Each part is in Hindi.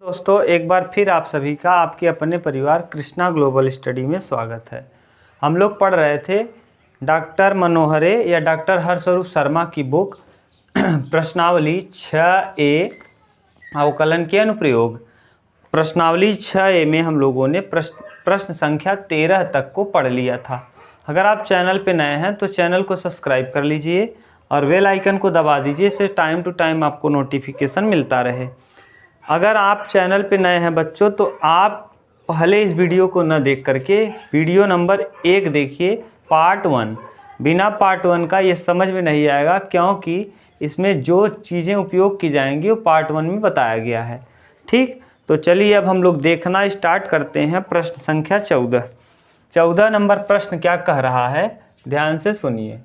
दोस्तों, एक बार फिर आप सभी का आपके अपने परिवार कृष्णा ग्लोबल स्टडी में स्वागत है। हम लोग पढ़ रहे थे डॉक्टर मनोहरे या डॉक्टर हर्षरूप शर्मा की बुक प्रश्नावली 6A अवकलन के अनुप्रयोग। प्रश्नावली 6A में हम लोगों ने प्रश्न संख्या 13 तक को पढ़ लिया था। अगर आप चैनल पे नए हैं तो चैनल को सब्सक्राइब कर लीजिए और बेल आइकन को दबा दीजिए, इससे टाइम टू टाइम आपको नोटिफिकेशन मिलता रहे। अगर आप चैनल पे नए हैं बच्चों, तो आप पहले इस वीडियो को न देख करके वीडियो नंबर 1 देखिए, पार्ट 1। बिना पार्ट 1 का ये समझ में नहीं आएगा, क्योंकि इसमें जो चीज़ें उपयोग की जाएंगी वो पार्ट 1 में बताया गया है। ठीक, तो चलिए अब हम लोग देखना स्टार्ट करते हैं। प्रश्न संख्या 14 नंबर प्रश्न क्या कह रहा है, ध्यान से सुनिए।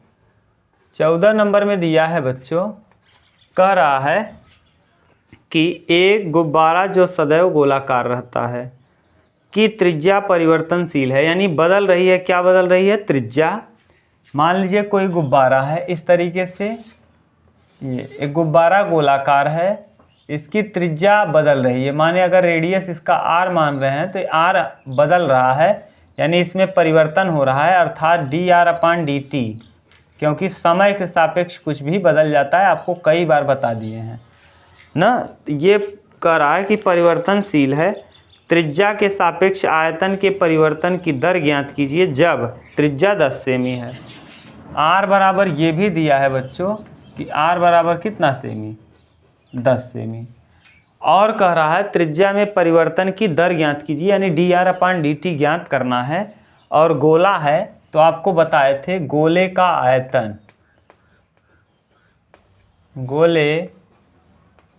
14 नंबर में दिया है बच्चों, कह रहा है कि एक गुब्बारा जो सदैव गोलाकार रहता है की त्रिज्या परिवर्तनशील है, यानी बदल रही है। क्या बदल रही है? त्रिज्या। मान लीजिए कोई गुब्बारा है इस तरीके से, ये एक गुब्बारा गोलाकार है, इसकी त्रिज्या बदल रही है। माने अगर रेडियस इसका r मान रहे हैं तो r बदल रहा है, यानी इसमें परिवर्तन हो रहा है, अर्थात dr/dt, क्योंकि समय के सापेक्ष कुछ भी बदल जाता है, आपको कई बार बता दिए हैं ना। ये कह रहा है कि परिवर्तनशील है। त्रिज्या के सापेक्ष आयतन के परिवर्तन की दर ज्ञात कीजिए जब त्रिज्या 10 सेमी है। r बराबर ये भी दिया है बच्चों कि r बराबर कितना सेमी? 10 सेमी। और कह रहा है त्रिज्या में परिवर्तन की दर ज्ञात कीजिए, यानी dr/dt ज्ञात करना है। और गोला है तो आपको बताए थे गोले का आयतन, गोले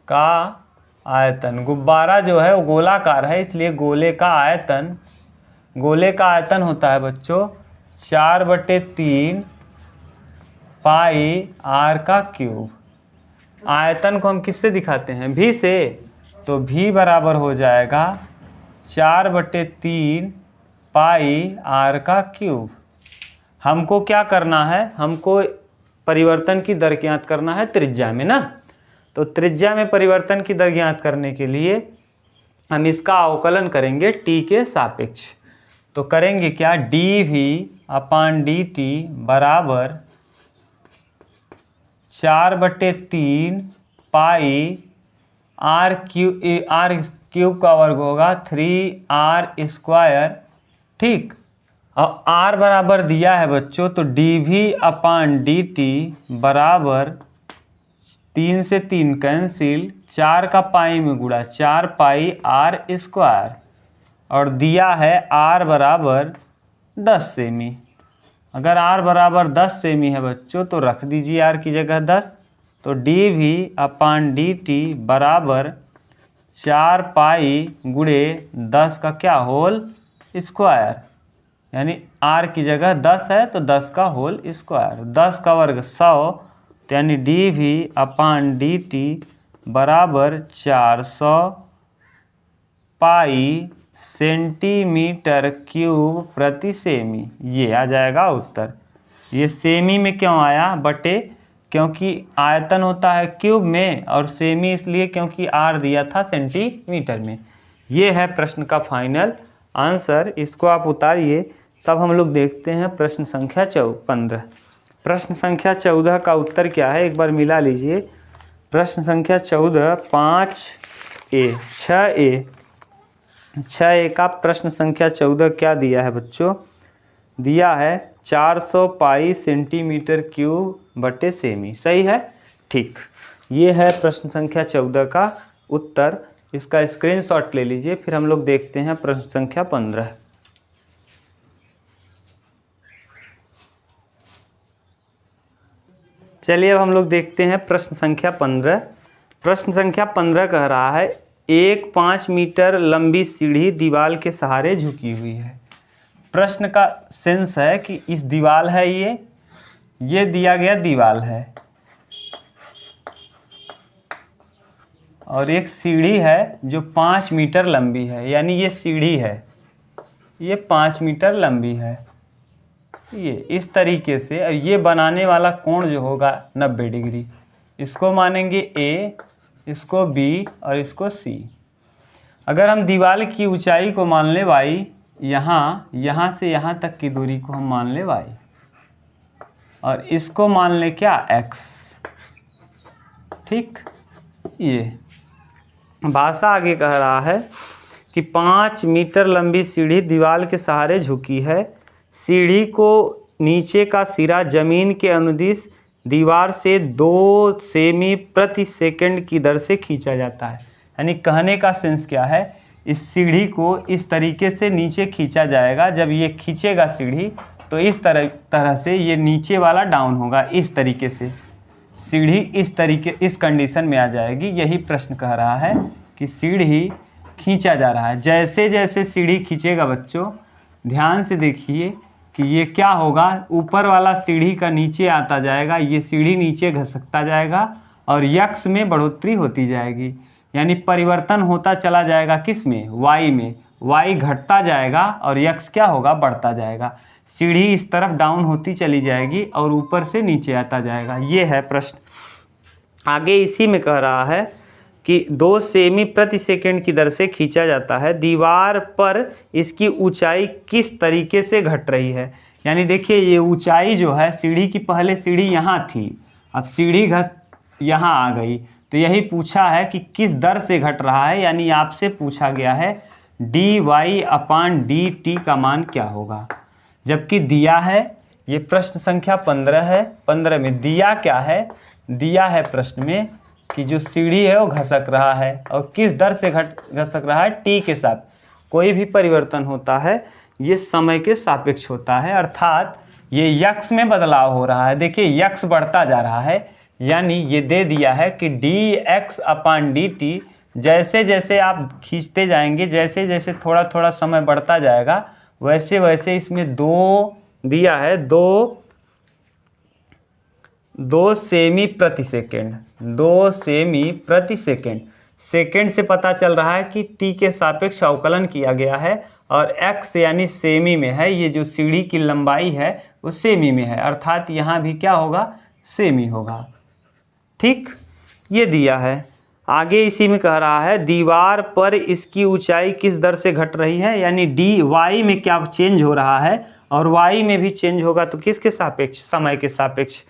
का आयतन, गुब्बारा जो है वो गोलाकार है, इसलिए गोले का आयतन होता है बच्चों 4/3 पाई r का क्यूब। आयतन को हम किससे दिखाते हैं? v से, तो v बराबर हो जाएगा 4/3 पाई r का क्यूब। हमको क्या करना है? हमको परिवर्तन की दर ज्ञात करना है त्रिज्या में ना। तो त्रिज्या में परिवर्तन की दर ज्ञात करने के लिए हम इसका अवकलन करेंगे t के सापेक्ष। तो करेंगे क्या? dv/dt बराबर 4/3 पाई r क्यूब का वर्ग होगा 3r²। ठीक, और r बराबर दिया है बच्चों, तो dv/dt बराबर 3 से 3 कैंसिल, 4 का पाई में गुणा 4 पाई r², और दिया है r बराबर 10 सेमी। अगर r बराबर 10 सेमी है बच्चों तो रख दीजिए r की जगह 10, तो dv/dt बराबर 4 पाई गुणे 10 का क्या होल स्क्वायर, यानी r की जगह 10 है तो 10 का होल स्क्वायर, 10 का वर्ग 100, तो यानी dv/dt बराबर 400 पाई सेंटीमीटर क्यूब प्रति सेमी। ये आ जाएगा उत्तर। ये सेमी में क्यों आया? बटे, क्योंकि आयतन होता है क्यूब में, और सेमी इसलिए क्योंकि r दिया था सेंटीमीटर में। ये है प्रश्न का फाइनल आंसर। इसको आप उतारिए, तब हम लोग देखते हैं प्रश्न संख्या 15। प्रश्न संख्या 14 का उत्तर क्या है, एक बार मिला लीजिए। प्रश्न संख्या 14 6A का प्रश्न संख्या 14 क्या दिया है बच्चों? दिया है 400 पाई सेंटीमीटर क्यूब बटे सेमी। सही है? ठीक, ये है प्रश्न संख्या 14 का उत्तर। इसका स्क्रीनशॉट ले लीजिए, फिर हम लोग देखते हैं प्रश्न संख्या 15। चलिए अब हम लोग देखते हैं प्रश्न संख्या 15। प्रश्न संख्या 15 कह रहा है एक 5 मीटर लंबी सीढ़ी दीवार के सहारे झुकी हुई है। प्रश्न का सेंस है कि इस दीवार है, ये दिया गया दीवार है, और एक सीढ़ी है जो 5 मीटर लंबी है, यानी ये सीढ़ी है, ये 5 मीटर लंबी है, ये इस तरीके से। और ये बनाने वाला कोण जो होगा 90 डिग्री, इसको मानेंगे A, इसको B और इसको C। अगर हम दीवार की ऊंचाई को मान ले y, यहाँ से यहाँ तक की दूरी को हम मान ले y, और इसको मान ले क्या x। ठीक, ये भाषा आगे कह रहा है कि 5 मीटर लंबी सीढ़ी दीवार के सहारे झुकी है। सीढ़ी को नीचे का सिरा जमीन के अनुदिश दीवार से 2 सेमी प्रति सेकंड की दर से खींचा जाता है। यानी कहने का सेंस क्या है, इस सीढ़ी को इस तरीके से नीचे खींचा जाएगा। जब ये खींचेगा सीढ़ी तो इस तरह से ये नीचे वाला डाउन होगा, इस तरीके से सीढ़ी इस कंडीशन में आ जाएगी। यही प्रश्न कह रहा है कि सीढ़ी खींचा जा रहा है। जैसे जैसे सीढ़ी खींचेगा बच्चों, ध्यान से देखिए कि ये क्या होगा, ऊपर वाला सीढ़ी का नीचे आता जाएगा, ये सीढ़ी नीचे घसकता जाएगा और यक्स में बढ़ोतरी होती जाएगी। यानी परिवर्तन होता चला जाएगा किस में, वाई में। वाई घटता जाएगा और यक्स क्या होगा, बढ़ता जाएगा। सीढ़ी इस तरफ डाउन होती चली जाएगी और ऊपर से नीचे आता जाएगा। ये है प्रश्न। आगे इसी में कह रहा है कि 2 सेमी प्रति सेकंड की दर से खींचा जाता है। दीवार पर इसकी ऊंचाई किस तरीके से घट रही है। यानी देखिए ये ऊंचाई जो है सीढ़ी की, पहले सीढ़ी यहाँ थी, अब सीढ़ी यहाँ आ गई, तो यही पूछा है कि किस दर से घट रहा है। यानी आपसे पूछा गया है dy/dt का मान क्या होगा। जबकि दिया है, ये प्रश्न संख्या 15 है। 15 में दिया क्या है, दिया है प्रश्न में कि जो सीढ़ी है वो घसक रहा है और किस दर से घसक रहा है, टी के साथ। कोई भी परिवर्तन होता है ये समय के सापेक्ष होता है, अर्थात ये यक्स में बदलाव हो रहा है। देखिए यक्स बढ़ता जा रहा है, यानी ये दे दिया है कि dx/dt जैसे जैसे आप खींचते जाएंगे, जैसे जैसे थोड़ा थोड़ा समय बढ़ता जाएगा, वैसे वैसे इसमें 2 दिया है, 2 सेमी प्रति सेकेंड, 2 सेमी प्रति सेकेंड। सेकेंड से पता चल रहा है कि टी के सापेक्ष अवकलन किया गया है और x यानी सेमी में है। ये जो सीढ़ी की लंबाई है वो सेमी में है, अर्थात यहाँ भी क्या होगा, सेमी होगा। ठीक, ये दिया है। आगे इसी में कह रहा है दीवार पर इसकी ऊंचाई किस दर से घट रही है। यानी डी वाई में क्या चेंज हो रहा है और वाई में भी चेंज होगा, तो किसके सापेक्ष, समय के सापेक्ष।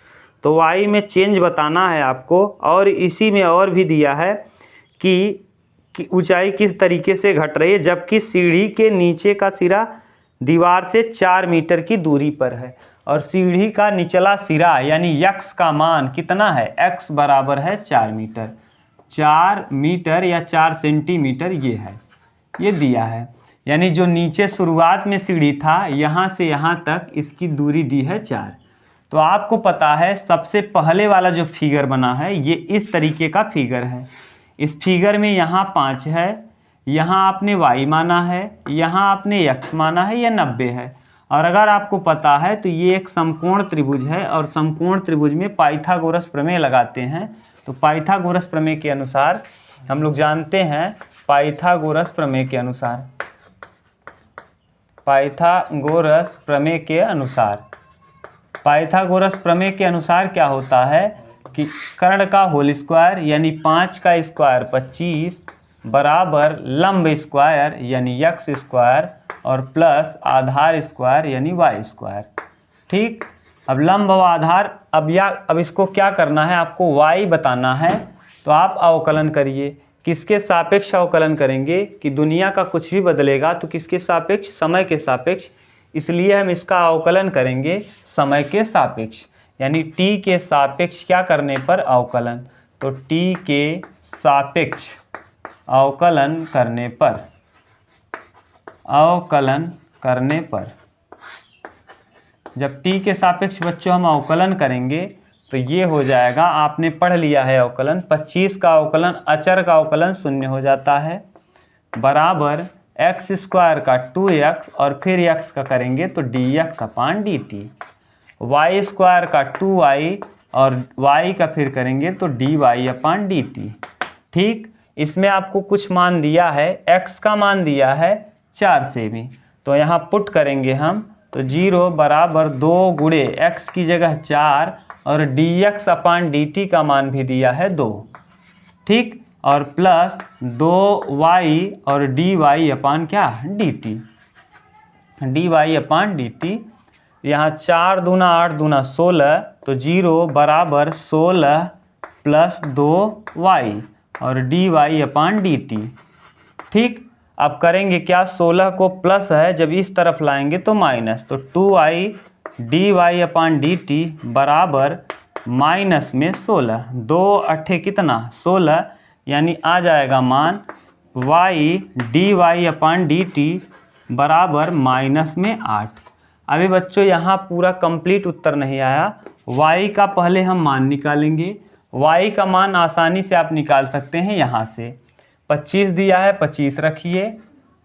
तो वाई में चेंज बताना है आपको। और इसी में और भी दिया है कि ऊंचाई किस तरीके से घट रही है, जबकि सीढ़ी के नीचे का सिरा दीवार से 4 मीटर की दूरी पर है और सीढ़ी का निचला सिरा यानी यक्स का मान कितना है, x बराबर है 4 मीटर। 4 मीटर या 4 सेंटीमीटर ये है, ये दिया है। यानी जो नीचे शुरुआत में सीढ़ी था यहाँ से यहाँ तक इसकी दूरी दी है 4। तो आपको पता है सबसे पहले वाला जो फिगर बना है ये इस तरीके का फिगर है। इस फिगर में यहाँ 5 है, यहाँ आपने y माना है, यहाँ आपने x माना है, यह 90 है। और अगर आपको पता है तो ये एक समकोण त्रिभुज है और समकोण त्रिभुज में पाइथागोरस प्रमेय लगाते हैं। तो पाइथागोरस प्रमेय के अनुसार हम लोग जानते हैं, पाइथागोरस प्रमेय के अनुसार, पाइथागोरस प्रमेय के अनुसार, पाइथागोरस प्रमेय के अनुसार क्या होता है कि कर्ण का होल स्क्वायर यानी 5 का स्क्वायर 25 बराबर लंब स्क्वायर यानी x स्क्वायर और प्लस आधार स्क्वायर यानी y स्क्वायर। ठीक, अब लंब और आधार, अब इसको क्या करना है, आपको y बताना है। तो आप अवकलन करिए। किसके सापेक्ष अवकलन करेंगे कि दुनिया का कुछ भी बदलेगा तो किसके सापेक्ष, समय के सापेक्ष। इसलिए हम इसका अवकलन करेंगे समय के सापेक्ष, यानी t के सापेक्ष क्या करने पर अवकलन। तो t के सापेक्ष अवकलन करने पर, अवकलन करने पर, जब t के सापेक्ष बच्चों हम अवकलन करेंगे तो ये हो जाएगा, आपने पढ़ लिया है अवकलन, 25 का अवकलन, अचर का अवकलन 0 हो जाता है, बराबर x स्क्वायर का 2x और फिर x का करेंगे तो dx/dt, y स्क्वायर का 2y और y का फिर करेंगे तो dy/dt। ठीक, इसमें आपको कुछ मान दिया है, x का मान दिया है 4 सेमी, तो यहाँ पुट करेंगे हम तो 0 बराबर 2 गुणे x की जगह 4 और dx/dt का मान भी दिया है 2। ठीक, और प्लस 2y और dy अपान क्या dt, dy अपान dt। यहाँ 4 दूना 8 दूना 16, तो 0 बराबर 16 प्लस 2y और dy अपान dt। ठीक, अब करेंगे क्या, 16 को प्लस है जब इस तरफ लाएंगे तो माइनस, तो 2i dy अपान dt बराबर माइनस में 16, 2 अट्ठे कितना 16, यानी आ जाएगा मान y dy अपान dt बराबर माइनस में 8। अभी बच्चों यहाँ पूरा कंप्लीट उत्तर नहीं आया, y का पहले हम मान निकालेंगे। y का मान आसानी से आप निकाल सकते हैं यहाँ से, 25 दिया है 25 रखिए,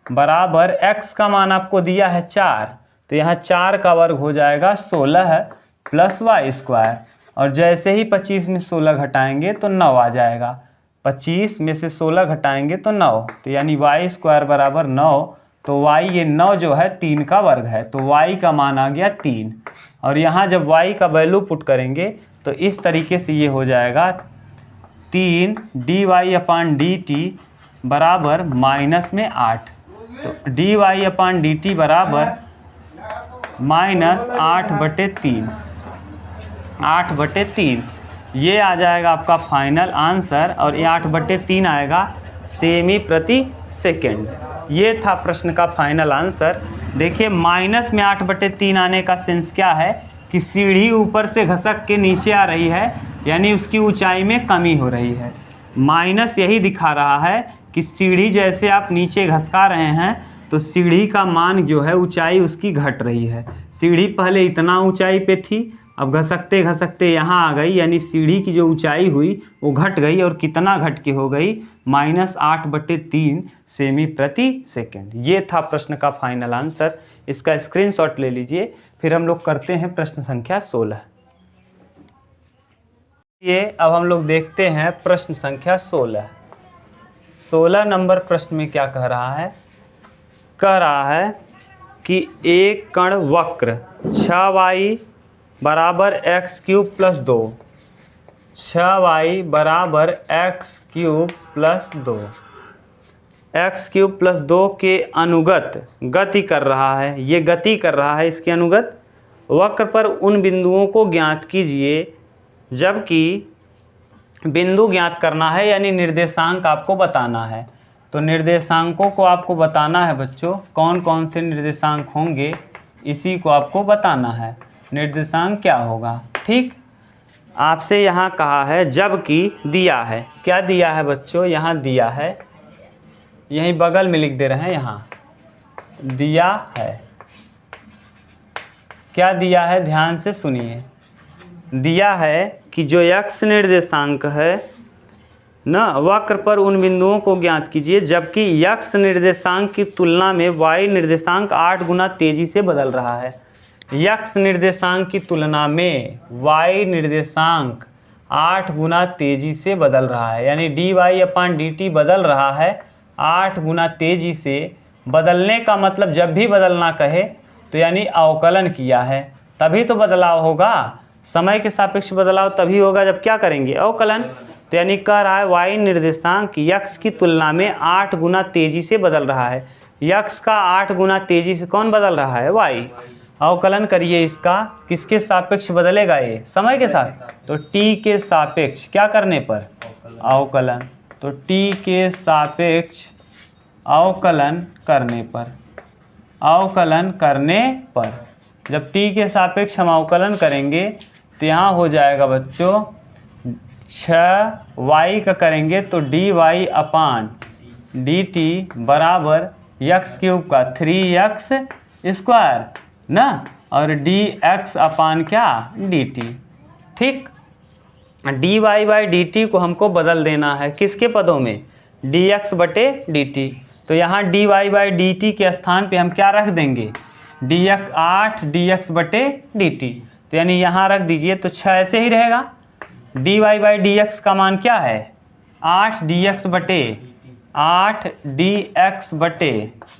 बराबर x का मान आपको दिया है 4, तो यहाँ 4 का वर्ग हो जाएगा 16 प्लस वाई स्क्वायर, और जैसे ही 25 में 16 घटाएंगे तो 9 आ जाएगा, 25 में से 16 घटाएंगे तो 9, तो यानी वाई स्क्वायर बराबर 9, तो y ये 9 जो है 3 का वर्ग है, तो y का मान आ गया 3। और यहाँ जब y का वैल्यू पुट करेंगे तो इस तरीके से ये हो जाएगा 3 dy अपान dt बराबर माइनस में 8, तो dy अपान dt बराबर माइनस 8/3, 8/3 ये आ जाएगा आपका फाइनल आंसर, और ये 8/3 आएगा सेमी प्रति सेकेंड। ये था प्रश्न का फाइनल आंसर। देखिए माइनस में 8/3 आने का सेंस क्या है कि सीढ़ी ऊपर से घसक के नीचे आ रही है, यानी उसकी ऊंचाई में कमी हो रही है। माइनस यही दिखा रहा है कि सीढ़ी जैसे आप नीचे घसका रहे हैं तो सीढ़ी का मान जो है ऊंचाई उसकी घट रही है। सीढ़ी पहले इतना ऊंचाई पे थी, अब घसकते घसकते यहाँ आ गई, यानी सीढ़ी की जो ऊंचाई हुई वो घट गई, और कितना घट के हो गई माइनस 8/3 सेमी प्रति सेकेंड। ये था प्रश्न का फाइनल आंसर। इसका स्क्रीनशॉट ले लीजिए। फिर हम लोग करते हैं प्रश्न संख्या 16। ये अब हम लोग देखते हैं प्रश्न संख्या 16। 16 नंबर प्रश्न में क्या कह रहा है, कह रहा है कि एक कण वक्र 6y बराबर x³ प्लस 2, 6y बराबर x³ प्लस 2, x³ प्लस 2 के अनुगत गति कर रहा है। ये गति कर रहा है इसके अनुगत। वक्र पर उन बिंदुओं को ज्ञात कीजिए, जबकि बिंदु ज्ञात करना है, यानी निर्देशांक आपको बताना है। तो निर्देशांकों को आपको बताना है बच्चों, कौन कौन से निर्देशांक होंगे इसी को आपको बताना है। निर्देशांक क्या होगा, ठीक। आपसे यहाँ कहा है जबकि दिया है, क्या दिया है बच्चों, यहाँ दिया है, यहीं बगल में लिख दे रहे हैं, यहाँ दिया है। क्या दिया है, ध्यान से सुनिए। दिया है कि जो x निर्देशांक है ना, वक्र पर उन बिंदुओं को ज्ञात कीजिए जबकि x निर्देशांक की तुलना में y निर्देशांक 8 गुना तेजी से बदल रहा है। x निर्देशांक की तुलना में y निर्देशांक 8 गुना तेजी से बदल रहा है, यानी dy अपान dt बदल रहा है 8 गुना तेजी से। बदलने का मतलब जब भी बदलना कहे तो यानी अवकलन किया है, तभी तो बदलाव होगा। समय के सापेक्ष बदलाव तभी होगा जब क्या करेंगे, अवकलन। तो यानी कह रहा है y निर्देशांक x की तुलना में 8 गुना तेजी से बदल रहा है। x का 8 गुना तेजी से कौन बदल रहा है, y। अवकलन करिए इसका, किसके सापेक्ष बदलेगा ये, समय के साथ। तो t के सापेक्ष क्या करने पर, अवकलन। तो t के सापेक्ष अवकलन करने पर, अवकलन करने पर जब t के सापेक्ष हम अवकलन करेंगे तो यहाँ हो जाएगा बच्चों 6y का करेंगे तो dy अपान dt बराबर x³ का 3x स्क्वायर ना, और dx अपान क्या dt, ठीक। dy बाई dt को हमको बदल देना है किसके पदों में, dx बटे dt। तो यहाँ dy बाई dt के स्थान पे हम क्या रख देंगे, dx 8 dx बटे dt। तो यानी यहाँ रख दीजिए, तो 6 ऐसे ही रहेगा। dy बाई dx का मान क्या है, 8 dx बटे 8 dx बटे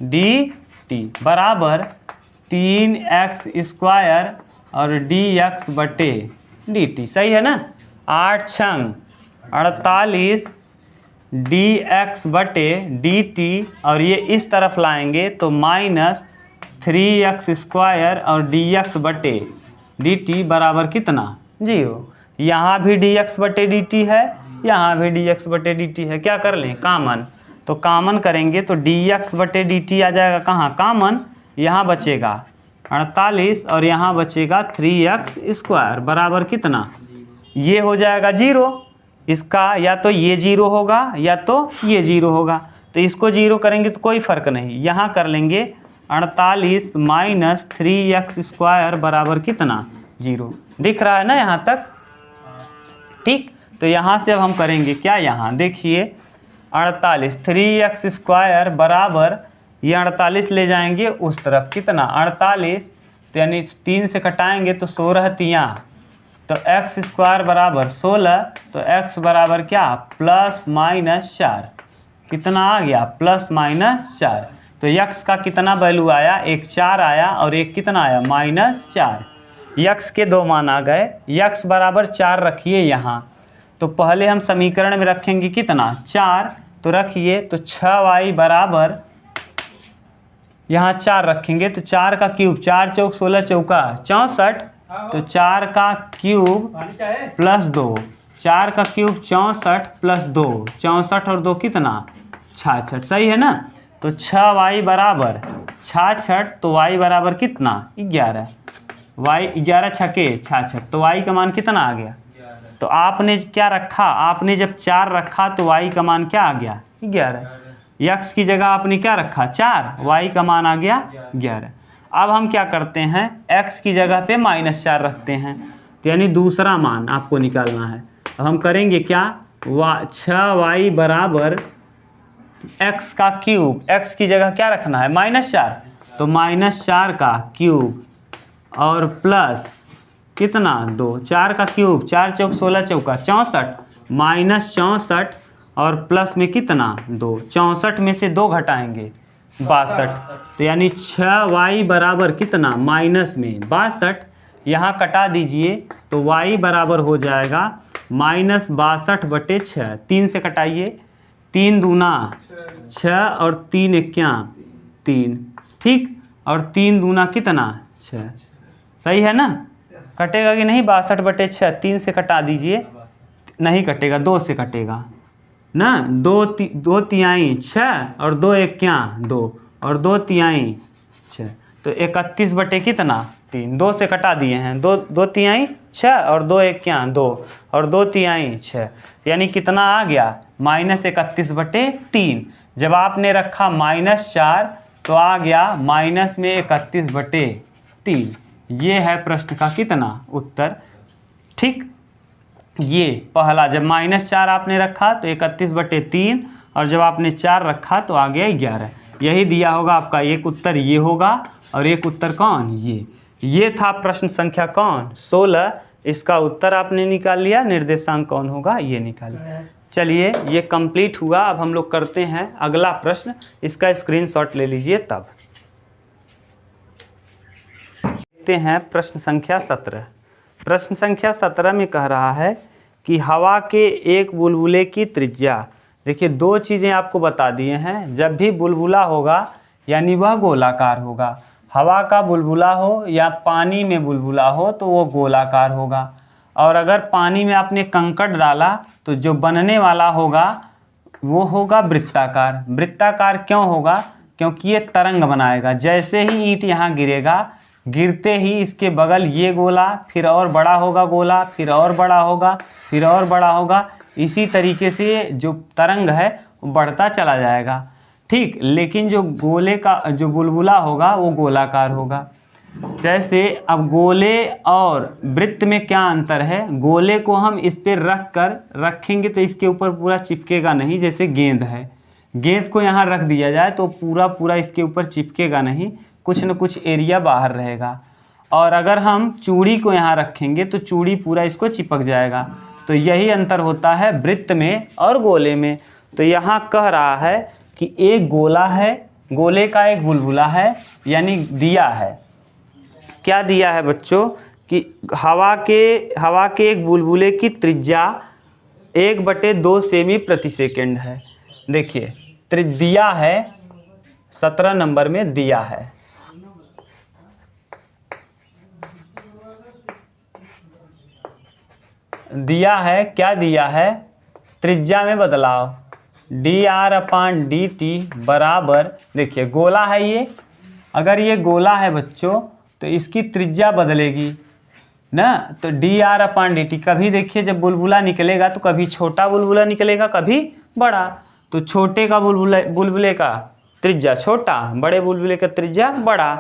dt बराबर 3x स्क्वायर और dx बटे dt। सही है ना। 8 छंग 48 डी एक्स बटे डी टी, और ये इस तरफ लाएंगे तो -3x² और डी एक्स बटे डी टी बराबर कितना 0। यहाँ भी डी एक्स बटे डी टी है, यहाँ भी डी एक्स बटे डी टी है। क्या कर लें कामन, तो कामन करेंगे तो डी एक्स बटे डी टी आ जाएगा कहाँ कामन, यहाँ बचेगा 48 और यहाँ बचेगा 3x² बराबर कितना, ये हो जाएगा 0। इसका या तो ये 0 होगा या तो ये 0 होगा, तो इसको 0 करेंगे तो कोई फ़र्क नहीं। यहाँ कर लेंगे 48 माइनस 3x² बराबर कितना 0। दिख रहा है ना यहाँ तक, ठीक। तो यहाँ से अब हम करेंगे क्या, यहाँ देखिए 48 3x² बराबर, ये 48 ले जाएंगे उस तरफ कितना 48, तो यानी 3 से कटाएंगे तो 16 तियाँ, तो x² बराबर 16, तो x बराबर क्या +-4, कितना आ गया +-4। तो x का कितना वैल्यू आया, एक 4 आया और एक कितना आया -4। x के दो मान आ गए, x बराबर 4 रखिए यहाँ, तो पहले हम समीकरण में रखेंगे कितना 4, तो रखिए तो 6y बराबर यहाँ 4 रखेंगे तो 4 का क्यूब, 4 चौक 16 चौका 64, तो 4 का क्यूब +2, 4 का क्यूब 64 + 2, 64 और 2 कितना 66, सही है ना। तो 6y बराबर 66, तो y बराबर कितना 11, y 11 छके 66, तो y का मान कितना आ गया, तो आपने क्या रखा, आपने जब 4 रखा तो y का मान क्या आ गया 11, x की जगह आपने क्या रखा 4, y का मान आ गया 11। अब हम क्या करते हैं, x की जगह पे -4 रखते हैं, तो यानी दूसरा मान आपको निकालना है। अब हम करेंगे क्या, 6y बराबर x का क्यूब, x की जगह क्या रखना है -4, तो -4 का क्यूब और प्लस कितना 2, 4 का क्यूब 4 चौक 16 चौका 64, -64 और प्लस में कितना 2, 64 में से 2 घटाएंगे 62, तो यानी 6y बराबर कितना माइनस में 62, यहाँ कटा दीजिए तो y बराबर हो जाएगा -62/6, 3 से कटाइए, 3 दूना 6 और 3 एक्या 3, ठीक, और 3 दूना कितना 6, सही है ना। कटेगा कि नहीं 62/6, 3 से कटा दीजिए, नहीं कटेगा 2 से कटेगा ना, 2 तिहाई 6 और 2 एक्या 2 और 2 तिहाई 6, तो 31 कितना 3, 2 से कटा दिए हैं, 2 तिहाई 6 और 2 एक्या 2 और 2 तिहाई 6, यानी कितना आ गया -31/3। जब आपने रखा -4 तो आ गया -31/3। ये है प्रश्न का कितना उत्तर, ठीक। ये पहला, जब -4 आपने रखा तो 31/3, और जब आपने 4 रखा तो आ गया 11। यही दिया होगा आपका, एक उत्तर ये होगा और एक उत्तर कौन, ये था प्रश्न संख्या कौन 16। इसका उत्तर आपने निकाल लिया, निर्देशांक कौन होगा ये निकाल लिया। चलिए ये कंप्लीट हुआ। अब हम लोग करते हैं अगला प्रश्न, इसका स्क्रीनशॉट ले लीजिए। तब देखते हैं प्रश्न संख्या 17। प्रश्न संख्या 17 में कह रहा है कि हवा के एक बुलबुले की त्रिज्या, देखिए 2 चीज़ें आपको बता दिए हैं। जब भी बुलबुला होगा यानी वह गोलाकार होगा, हवा का बुलबुला हो या पानी में बुलबुला हो तो वो गोलाकार होगा, और अगर पानी में आपने कंकड़ डाला तो जो बनने वाला होगा वो होगा वृत्ताकार। वृत्ताकार क्यों होगा, क्योंकि ये तरंग बनाएगा। जैसे ही ईंट यहाँ गिरेगा, गिरते ही इसके बगल ये गोला फिर और बड़ा होगा, गोला फिर और बड़ा होगा, फिर और बड़ा होगा। इसी तरीके से जो तरंग है वो बढ़ता चला जाएगा, ठीक। लेकिन जो गोले का जो बुलबुला होगा वो गोलाकार होगा। जैसे अब गोले और वृत्त में क्या अंतर है, गोले को हम इस पर रखेंगे तो इसके ऊपर पूरा चिपकेगा नहीं। जैसे गेंद है, गेंद को यहाँ रख दिया जाए तो पूरा इसके ऊपर चिपकेगा नहीं, कुछ न कुछ एरिया बाहर रहेगा। और अगर हम चूड़ी को यहाँ रखेंगे तो चूड़ी पूरा इसको चिपक जाएगा। तो यही अंतर होता है वृत्त में और गोले में। तो यहाँ कह रहा है कि एक गोला है, गोले का एक बुलबुला है, यानी दिया है, क्या दिया है बच्चों कि हवा के एक बुलबुले की त्रिज्या 1/2 सेमी प्रति सेकेंड है। देखिए दिया है 17 नंबर में दिया है। दिया है क्या दिया है, त्रिज्या में बदलाव dr/dt बराबर, देखिए गोला है ये, अगर ये गोला है बच्चों तो इसकी त्रिज्या बदलेगी ना, तो dr/dt, कभी देखिए जब बुलबुला निकलेगा तो कभी छोटा बुलबुला निकलेगा कभी बड़ा, तो छोटे का बुलबुले का त्रिज्या छोटा, बड़े बुलबुले का त्रिज्या बड़ा,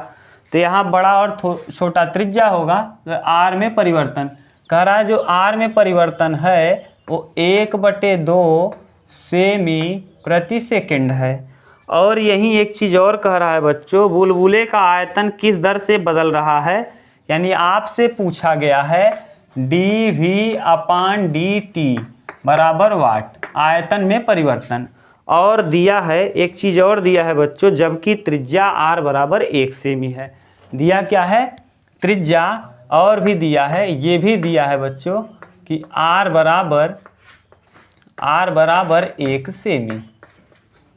तो यहाँ बड़ा और छोटा त्रिज्या होगा, तो r में परिवर्तन कह रहा है। जो r में परिवर्तन है वो 1/2 सेमी प्रति सेकेंड है। और यही एक चीज़ और कह रहा है बच्चों, बुलबुले का आयतन किस दर से बदल रहा है, यानी आपसे पूछा गया है dV/dt बराबर वाट, आयतन में परिवर्तन। और दिया है एक चीज़ और दिया है बच्चों, जबकि त्रिज्या r बराबर 1 सेमी है। दिया क्या है, त्रिज्या, और भी दिया है, ये भी दिया है बच्चों कि r बराबर 1 सेमी।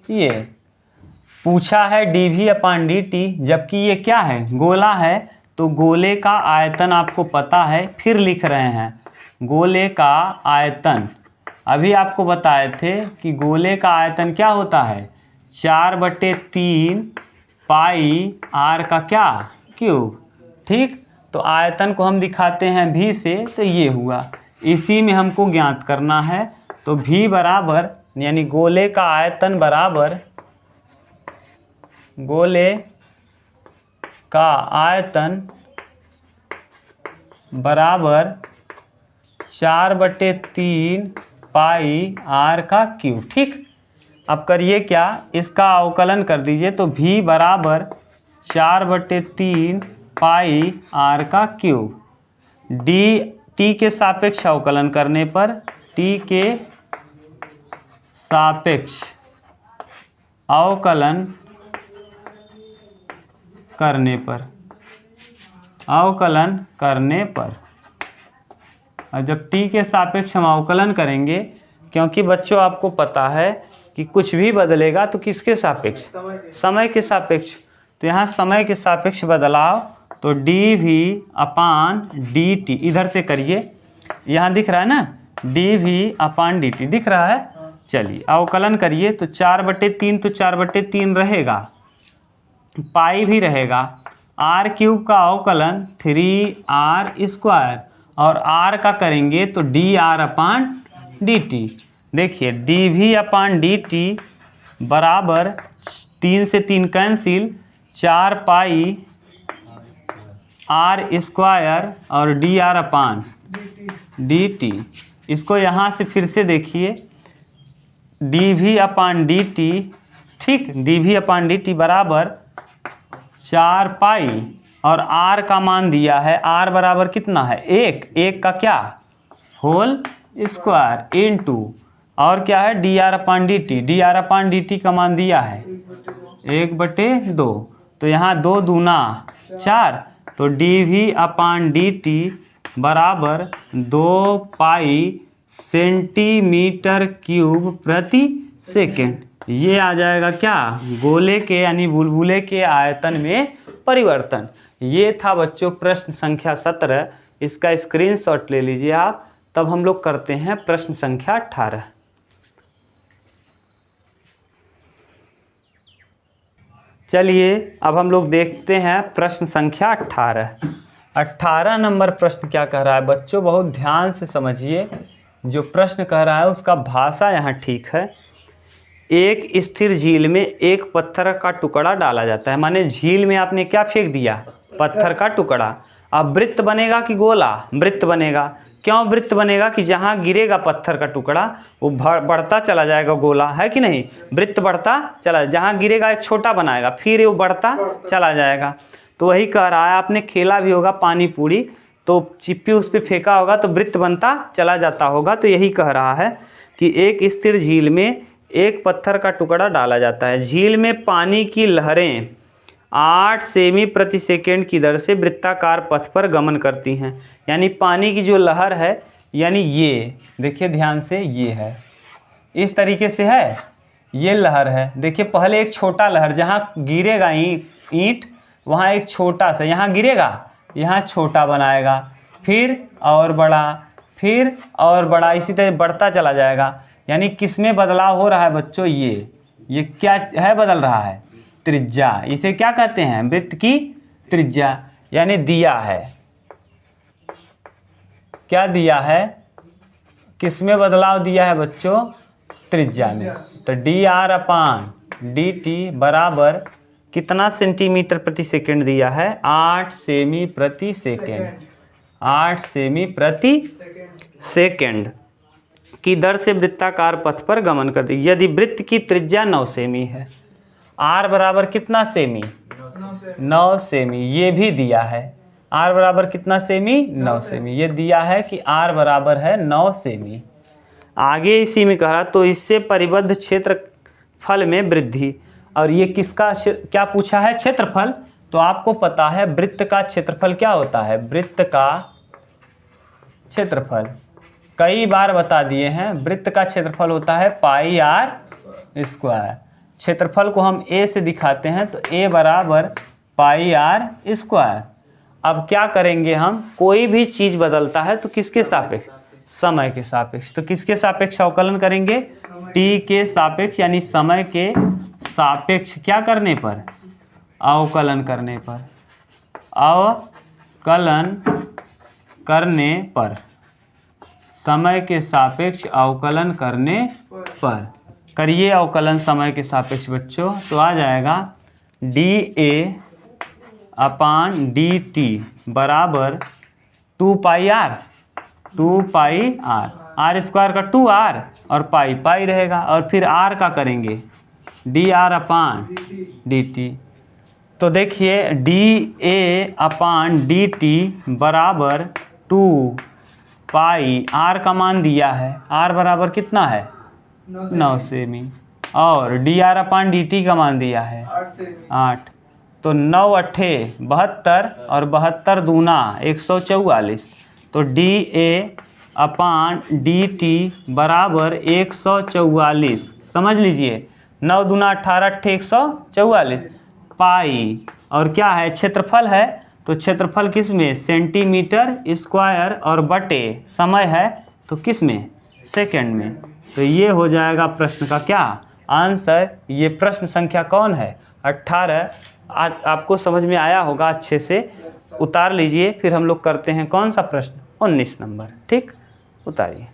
ये पूछा है dV/dt, जबकि ये क्या है, गोला है, तो गोले का आयतन आपको पता है, फिर लिख रहे हैं गोले का आयतन। अभी आपको बताए थे कि गोले का आयतन क्या होता है, 4/3 पाई r का क्या क्यूब। ठीक, तो आयतन को हम दिखाते हैं v से, तो ये हुआ, इसी में हमको ज्ञात करना है। तो v बराबर, यानी गोले का आयतन बराबर, गोले का आयतन बराबर 4/3 पाई r का क्यूब। ठीक, अब करिए क्या, इसका अवकलन कर दीजिए, तो v बराबर 4/3 पाई r का क्यूब, t के सापेक्ष अवकलन करने पर, t के सापेक्ष अवकलन करने पर, और जब t के सापेक्ष हम अवकलन करेंगे, क्योंकि बच्चों आपको पता है कि कुछ भी बदलेगा तो किसके सापेक्ष, समय के सापेक्ष, तो यहाँ समय के सापेक्ष बदलाव, तो dV/dt, इधर से करिए, यहाँ दिख रहा है ना, dV/dt दिख रहा है। चलिए अवकलन करिए, तो 4/3 तो 4/3 रहेगा, पाई भी रहेगा, r³ का अवकलन 3r², और r का करेंगे तो dr/dt। देखिए dV/dt बराबर 3 से 3 कैंसिल, 4 पाई r² और dr/dt। इसको यहाँ से फिर से देखिए, dV/dt, ठीक, dV/dt बराबर 4 पाई, और r का मान दिया है, r बराबर कितना है, 1 का क्या, होल स्क्वायर, इनटू, और क्या है dr/dt का मान दिया है 1/2, तो यहाँ 2 दूना 4, तो dV/dt बराबर 2 पाई सेंटीमीटर क्यूब प्रति सेकेंड। ये आ जाएगा क्या, गोले के यानी बुलबुले के आयतन में परिवर्तन। ये था बच्चों प्रश्न संख्या 17, इसका स्क्रीनशॉट ले लीजिए आप। तब हम लोग करते हैं प्रश्न संख्या 18। चलिए अब हम लोग देखते हैं प्रश्न संख्या 18। 18 नंबर प्रश्न क्या कह रहा है बच्चों, बहुत ध्यान से समझिए। जो प्रश्न कह रहा है उसका भाषा यहाँ ठीक है। एक स्थिर झील में एक पत्थर का टुकड़ा डाला जाता है, माने झील में आपने क्या फेंक दिया, पत्थर का टुकड़ा। अब वृत्त बनेगा कि गोला, वृत्त बनेगा। क्यों वृत्त बनेगा कि जहाँ गिरेगा पत्थर का टुकड़ा वो बढ़ता चला जाएगा, गोला है कि नहीं, वृत्त बढ़ता चला, जहाँ गिरेगा एक छोटा बनाएगा, फिर वो बढ़ता चला जाएगा। तो वही कह रहा है, आपने खेला भी होगा पानी पूरी, तो चिप्पी उस पर फेंका होगा तो वृत्त बनता चला जाता होगा। तो यही कह रहा है कि एक स्थिर झील में एक पत्थर का टुकड़ा डाला जाता है। झील में पानी की लहरें 8 सेमी प्रति सेकेंड की दर से वृत्ताकार पथ पर गमन करती हैं। यानी पानी की जो लहर है यानी ये देखिए ध्यान से, ये है इस तरीके से है, ये लहर है। देखिए पहले एक छोटा लहर, जहाँ गिरेगा ईंट वहाँ एक छोटा सा, यहाँ गिरेगा यहाँ छोटा बनाएगा, फिर और बड़ा, फिर और बड़ा, इसी तरह बढ़ता चला जाएगा। यानी किस में बदलाव हो रहा है बच्चों? ये क्या है बदल रहा है? त्रिज्या। इसे क्या कहते हैं? वृत्त की त्रिज्या। यानी दिया है, क्या दिया है? किस में बदलाव दिया है बच्चों? त्रिज्या में। तो dr/dt बराबर कितना सेंटीमीटर प्रति सेकंड दिया है? 8 सेमी प्रति सेकंड। 8 सेमी प्रति सेकंड की दर से वृत्ताकार पथ पर गमन कर दी। यदि वृत्त की त्रिज्या 9 सेमी है, r बराबर कितना सेमी? 9 सेमी। ये भी दिया है, r बराबर कितना सेमी? 9 सेमी। ये दिया है कि r बराबर है 9 सेमी। आगे इसी में कहा तो इससे परिबद्ध क्षेत्रफल में वृद्धि। और ये किसका क्या पूछा है? क्षेत्रफल। तो आपको पता है वृत्त का क्षेत्रफल क्या होता है? वृत्त का क्षेत्रफल कई बार बता दिए हैं। वृत्त का क्षेत्रफल होता है πr²। क्षेत्रफल को हम a से दिखाते हैं तो a बराबर πr²। अब क्या करेंगे हम? कोई भी चीज़ बदलता है तो किसके सापेक्ष? समय के सापेक्ष। तो किसके सापेक्ष अवकलन करेंगे? t के सापेक्ष, यानी समय के सापेक्ष क्या करने पर? अवकलन करने पर। अवकलन करने पर, समय के सापेक्ष अवकलन करने पर। करिए अवकलन समय के सापेक्ष बच्चों, तो आ जाएगा dA/dt बराबर 2πr। 2πr, r² का 2r और पाई रहेगा, और फिर r का करेंगे dr/dt। तो देखिए dA/dt बराबर 2π, r का मान दिया है, r बराबर कितना है? 9 सेमी। और dr/dt का मान दिया है 8। तो 9 अट्ठे 72 और 72 दूना 144। तो dA/dt बराबर 144। समझ लीजिए, 9 दूना 18 अट्ठे 144 पाई। और क्या है? क्षेत्रफल है। तो क्षेत्रफल किस में? सेंटीमीटर स्क्वायर, और बटे समय है तो किस में? सेकंड में। तो ये हो जाएगा प्रश्न का क्या आंसर। ये प्रश्न संख्या कौन है? 18। आज आपको समझ में आया होगा, अच्छे से उतार लीजिए। फिर हम लोग करते हैं कौन सा प्रश्न? 19 नंबर। ठीक, उतारिए।